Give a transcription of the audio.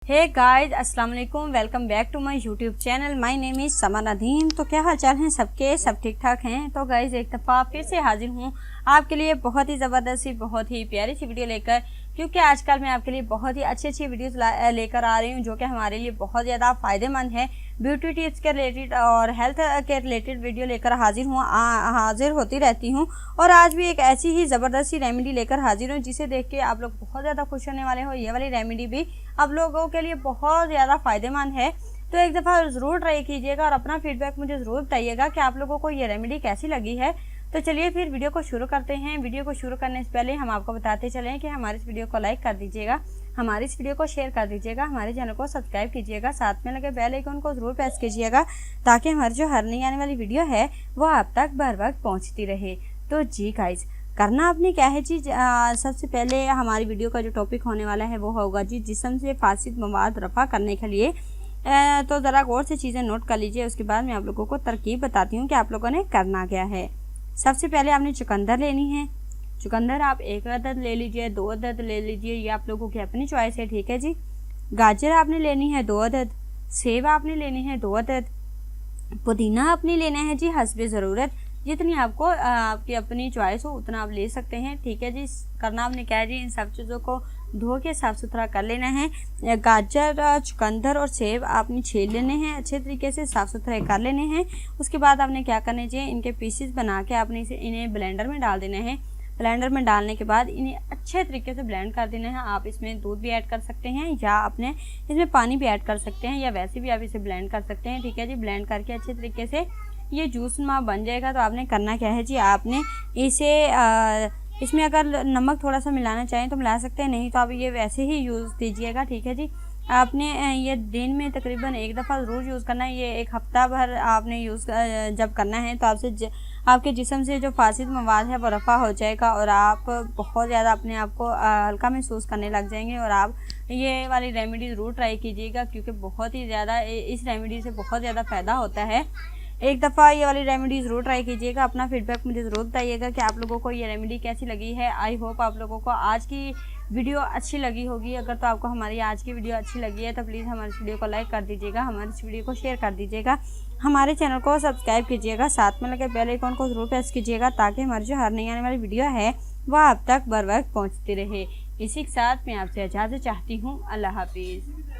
हे guys, अस्सलाम वालेकुम। Welcome back to my YouTube channel. My name is Sama Nadeem. तो क्या हाल चाल हैं सबके? सब ठीक ठाक हैं। तो गाइस एक दफ़ा फिर से हाजिर हूँ आपके लिए बहुत ही ज़बरदस्त सी बहुत ही प्यारी सी वीडियो लेकर, क्योंकि आजकल मैं आपके लिए बहुत ही अच्छी वीडियोस लेकर आ रही हूँ जो कि हमारे लिए बहुत ज़्यादा फ़ायदेमंद है। ब्यूटी टिप्स के रिलेटेड और हेल्थ के रिलेटेड वीडियो लेकर हाजिर होती रहती हूँ। और आज भी एक ऐसी ही ज़बरदस्त सी रेमेडी लेकर हाजिर हूँ जिसे देख के आप लोग बहुत ज़्यादा खुश होने वाले हो। ये वाली रेमेडी भी आप लोगों के लिए बहुत ज़्यादा फ़ायदेमंद है। तो एक दफ़ा ज़रूर ट्राई कीजिएगा और अपना फीडबैक मुझे ज़रूर बताइएगा कि आप लोगों को ये रेमेडी कैसी लगी है। तो चलिए फिर वीडियो को शुरू करते हैं। वीडियो को शुरू करने से पहले हम आपको बताते चलें कि हमारे इस वीडियो को लाइक कर दीजिएगा, हमारी इस वीडियो को शेयर कर दीजिएगा, हमारे चैनल को सब्सक्राइब कीजिएगा, साथ में लगे बेल आइकन को ज़रूर प्रेस कीजिएगा ताकि हमारी जो हर नई आने वाली वीडियो है वो आप तक बर वक्त पहुँचती रहे। तो जी गाइस, करना आपने क्या है जी, सबसे पहले हमारी वीडियो का जो टॉपिक होने वाला है वो होगा जी जिस्म से फासिद मवाद रफ़ा करने के लिए। तो ज़रा गौर से चीज़ें नोट कर लीजिए। उसके बाद मैं आप लोगों को तरकीब बताती हूँ कि आप लोगों ने करना क्या है। सबसे पहले आपने चुकंदर लेनी है। चुकंदर आप 1 अदद ले लीजिए, 2 अदद ले लीजिए, ये आप लोगों की अपनी चॉइस है, ठीक है जी। गाजर आपने लेनी है 2 अदद, सेब आपने लेनी है 2 अदद, पुदीना आपने लेना है जी हस्बे ज़रूरत, जितनी आपको आपकी अपनी चॉइस हो उतना आप ले सकते हैं, ठीक है जी। करना आपने क्या है जी, इन सब चीज़ों को धो के साफ़ सुथरा कर लेना है। गाजर, चुकंदर और सेब आपने छील लेने हैं, अच्छे तरीके से साफ़ सुथरे कर लेने हैं। उसके बाद आपने क्या करना चाहिए, इनके पीसेस बना के आपने इन्हें ब्लेंडर में डाल देना है। ब्लेंडर में डालने के बाद इन्हें अच्छे तरीके से ब्लेंड कर देना है। आप इसमें दूध भी ऐड कर सकते हैं या आपने इसमें पानी भी ऐड कर सकते हैं या वैसे भी आप इसे ब्लेंड कर सकते हैं, ठीक है जी। ब्लेंड करके अच्छे तरीके से ये जूस नुमा बन जाएगा। तो आपने करना क्या है जी, आपने इसे इसमें अगर नमक थोड़ा सा मिलाना चाहें तो मिला सकते हैं, नहीं तो आप ये वैसे ही यूज़ कीजिएगा, ठीक है जी। आपने ये दिन में तकरीबन एक दफ़ा ज़रूर यूज़ करना है। ये 1 हफ़्ता भर आपने यूज़ जब करना है तो आपके जिस्म से जो फासिद मवाद है वो रफ़ा हो जाएगा और आप बहुत ज़्यादा अपने आप को हल्का महसूस करने लग जाएंगे। और आप ये वाली रेमेडी ज़रूर ट्राई कीजिएगा क्योंकि बहुत ही ज़्यादा इस रेमेडी से बहुत ज़्यादा फ़ायदा होता है। एक दफ़ा ये वाली रेमेडी ज़रूर ट्राई कीजिएगा। अपना फीडबैक मुझे ज़रूर बताइएगा कि आप लोगों को ये रेमेडी कैसी लगी है। आई होप आप लोगों को आज की वीडियो अच्छी लगी होगी। अगर तो आपको हमारी आज की वीडियो अच्छी लगी है तो प्लीज़ हमारी इस वीडियो को लाइक कर दीजिएगा, हमारी इस वीडियो को शेयर कर दीजिएगा, हमारे चैनल को सब्सक्राइब कीजिएगा, साथ में लगे बेल आइकन को ज़रूर प्रेस कीजिएगा ताकि हमारी जो हर नई आने वाली वीडियो है वह आप तक बर वक्त पहुँचती रहे। इसी के साथ मैं आपसे इजाज़त चाहती हूँ। अल्लाह हाफिज़।